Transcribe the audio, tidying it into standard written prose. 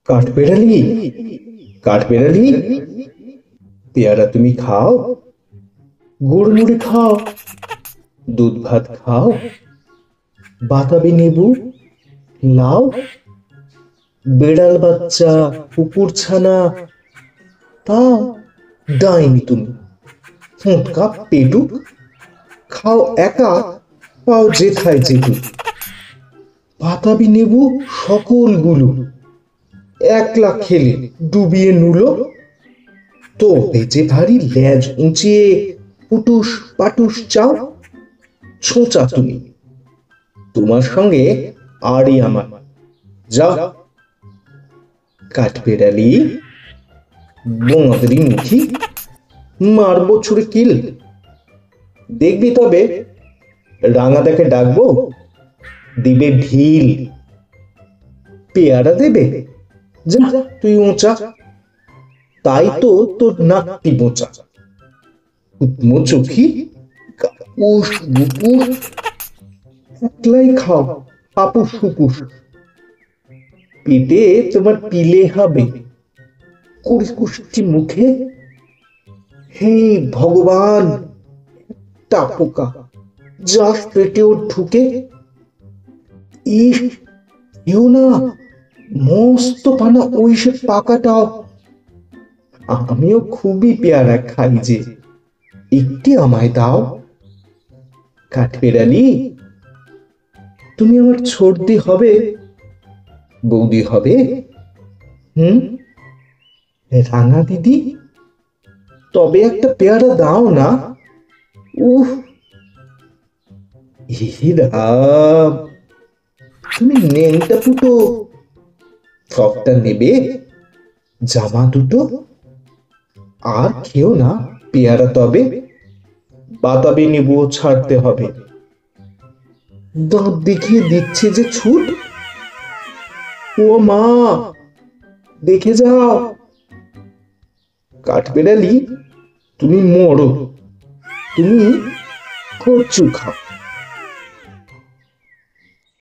কাঠবেড়ালি, কাঠবেড়ালি, পেয়ারা তুমি খাও, গুড় মুড়ি খাও, দুধ ভাত খাও, বাতাবি লেবু, লাউ, বেড়াল বাচ্চা, কুকুর ছানা, তা ডাইনি তুমি, ফোঁটকা পেটুক, খাও একা, পাও যেথায় যেটুক। বাতাবি লেবু সকলগুলো একলা খেলে ডুবিয়ে নুলো, তো বেজে ভারী লেজ উঁচিয়ে পুটুস পাটুস চাও, ছোঁচা তুমি, তোমার সঙ্গে আরই আমার, যাও। কাঠবেড়ালি, বোঁদরি মুখী, মারবো ছুড়ে কিল, দেখবি তবে রাঙাদাকে ডাকবো, দিবে ঢিল। পেয়ারা দেবে, যা তুই উঁচা, তাই তো তোর নাকটি বোঁচা, কুটমো চোখি, কাপুস বুপুস, একলাই খাও আপুস ফুপুস, পেটে তোমার পিলে হবে কুড়ি মুখে। হে ভগবান, একটা পোকা যাস পেটেও ঢুকে, ইস, কেউ না, মস্ত পানা ওই সে পাকাটাও। আমিও খুবই পেয়ারা খাই যে, একটি আমায় দাও। কাঠবেড়ালি, তুমি আমার ছোটদি হবে, বৌদি হবে, হুম, রাঙা দিদি, তবে একটা পেয়ারা দাও না। উফ, রাম, তুমি নেংটা ফুটো, ফ্রকটা নেবে, জামা দুটো, আর খেও না পেয়ারা, তবে বাতাবি লেবুও ছাড়তে হবে। দাঁত দেখিয়ে দিচ্ছে যে ছুট, ও মা, দেখে যাও। কাঠবেড়ালি, তুমি মরো, তুমি কচু খাও।